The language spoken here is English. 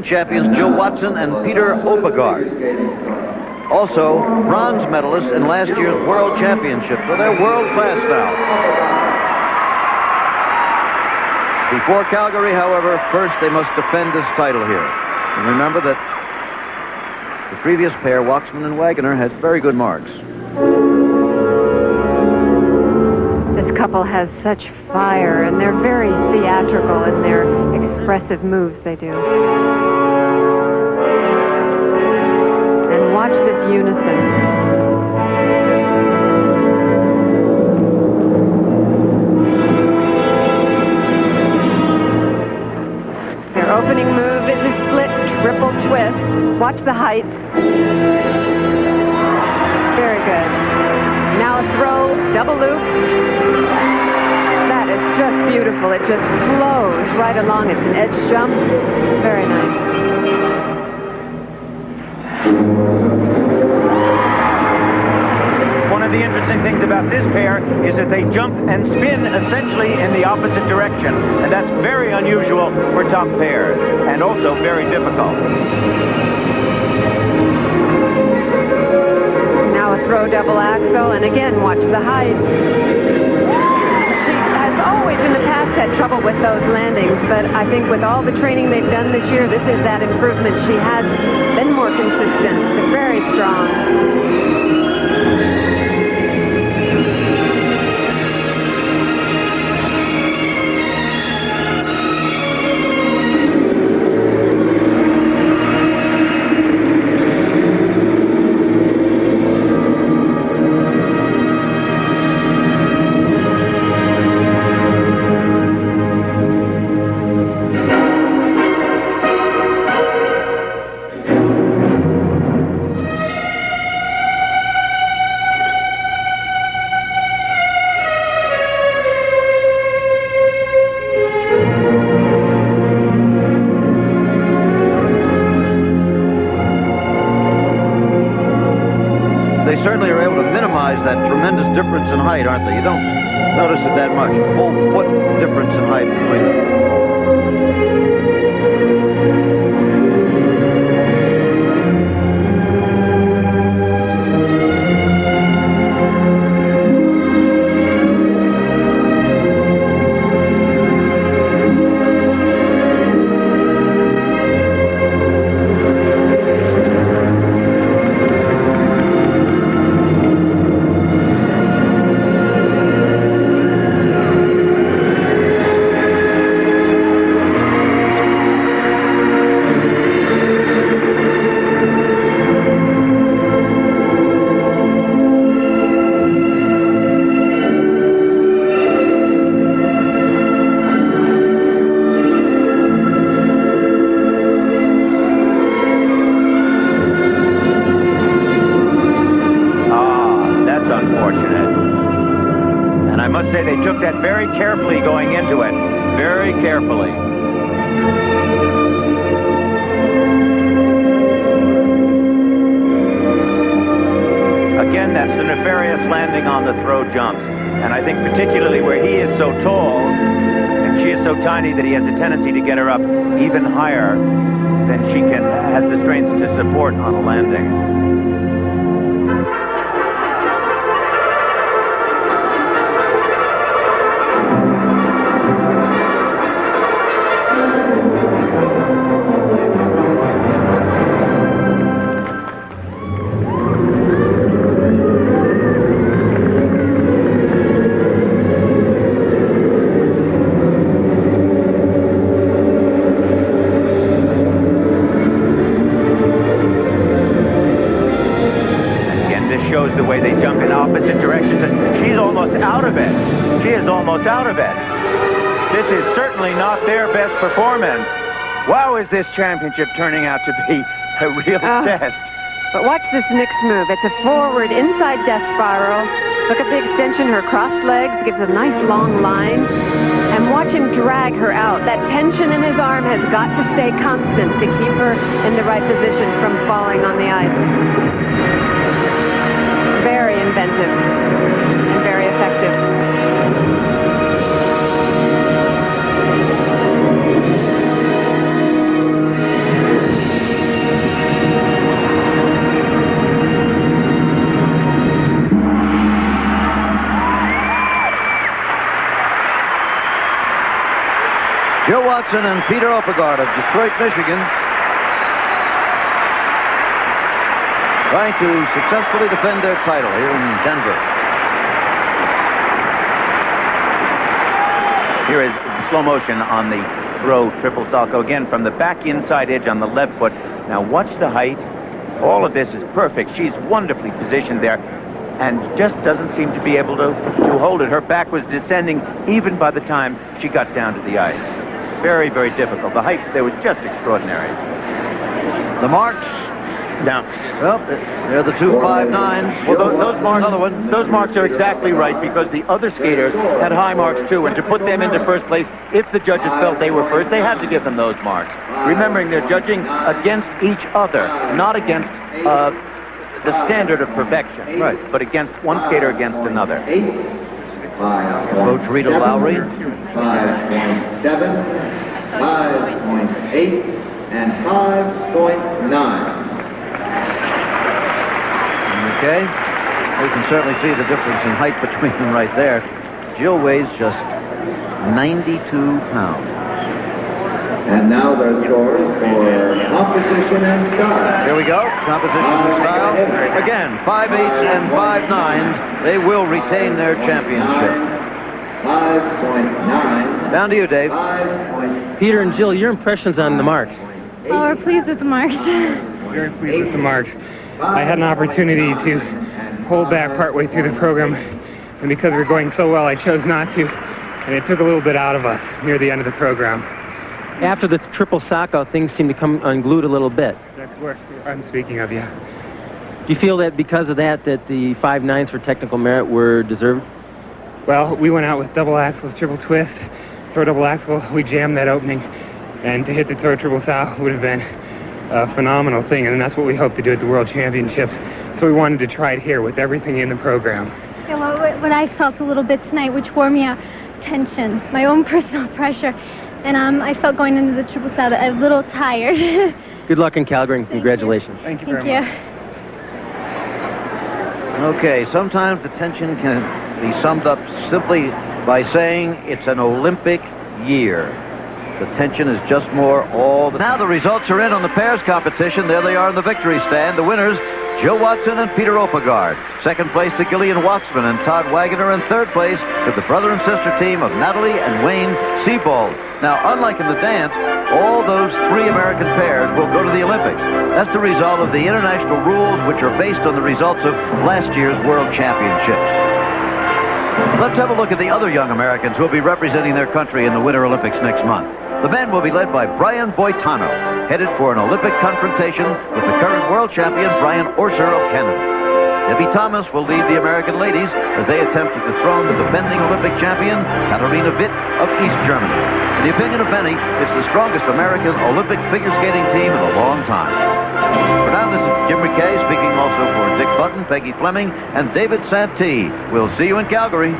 Champions Watson and Peter Oppegard. Also, bronze medalists in last year's World Championship, so they're world class now. Before Calgary, however, first they must defend this title here. And remember that the previous pair, Waxman and Wagoner, had very good marks. This couple has such fire, and they're very theatrical in their expressive moves they do. And watch this unison. Their opening move is a split triple twist. Watch the height. Very good. Now a throw, double loop. That is just beautiful. It just flows right along. It's an edge jump. Very nice. One of the interesting things about this pair is that they jump and spin essentially in the opposite direction. And that's very unusual for top pairs, and also very difficult. Now a throw double axel, and again, watch the height. She has always in the past had trouble with those landings, but I think with all the training they've done this year, this is that improvement. She has been more consistent, but very strong. They certainly are able to minimize that tremendous difference in height, aren't they? You don't notice it that much. Full foot difference in height between them. I must say they took that very carefully going into it. Very carefully. Again, that's the nefarious landing on the throw jumps. And I think particularly where he is so tall and she is so tiny that he has a tendency to get her up even higher than she has the strength to support on a landing. Shows the way they jump in opposite directions, and she's almost out of it. She is almost out of it. This is certainly not their best performance. Wow, is this championship turning out to be a real test. But watch this next move. It's a forward inside death spiral. Look at the extension, her crossed legs, gives a nice long line. And watch him drag her out. That tension in his arm has got to stay constant to keep her in the right position from falling on the ice. Very inventive and very effective. Watson and Peter Oppegard of Detroit, Michigan, trying to successfully defend their title here in Denver. Here is slow motion on the throw triple salto, again from the back inside edge on the left foot. Now watch the height. All of this is perfect. She's wonderfully positioned there and just doesn't seem to be able to hold it. Her back was descending even by the time she got down to the ice. Very, very difficult. The height there was just extraordinary. The marks. Now, Well, they're the 2.59s. well, those marks are exactly right, because the other skaters had high marks too, and to put them into first place, if the judges felt they were first, they had to give them those marks. Remembering they're judging against each other, not against the standard of perfection, right, but against one skater against another. Coach Rita Lowry. 5.7, 5.8, and 5.9. Okay. We can certainly see the difference in height between them right there. Jill weighs just 92 pounds. And now their scores for composition and style. Here we go. Composition and style. Again, 5.8s and 5.9s. They will retain their championship. 5.9. Down to you, Dave. 5.8. Peter and Jill, your impressions on the marks? Oh, we're pleased with the marks. Very pleased with the marks. I had an opportunity to hold back partway through the program, and because we're going so well, I chose not to, and it took a little bit out of us near the end of the program. After the triple salto, things seem to come unglued a little bit. That's what I'm speaking of, yeah. Do you feel that because of that the 5.9s for technical merit were deserved? Well, we went out with double axles, triple twist, throw double axle. We jammed that opening, and to hit the throw triple salto would have been a phenomenal thing, and that's what we hope to do at the World Championships. So we wanted to try it here with everything in the program. Yeah, well, what I felt a little bit tonight, which wore me out, tension, my own personal pressure, and I felt going into the triple salto a little tired. Good luck in Calgary, and congratulations. Thank you Thank very you. much. Okay, sometimes the tension can be summed up simply by saying it's an Olympic year. The tension is just more all the... Now the results are in on the pairs competition. There they are in the victory stand. The winners, Jill Watson and Peter Oppegard. Second place to Gillian Watsman and Todd Wagoner. And third place to the brother and sister team of Natalie and Wayne Sebald. Now, unlike in the dance, all those three American pairs will go to the Olympics. That's the result of the international rules, which are based on the results of last year's World Championships. Let's have a look at the other young Americans who will be representing their country in the Winter Olympics next month. The men will be led by Brian Boitano, headed for an Olympic confrontation with the current world champion Brian Orser of Canada. Debbie Thomas will lead the American ladies as they attempt to dethrone the defending Olympic champion Katharina Witt of East Germany. In the opinion of many, it's the strongest American Olympic figure skating team in a long time. For now, this is Jim McKay speaking also for Dick Button, Peggy Fleming, and David Santee. We'll see you in Calgary.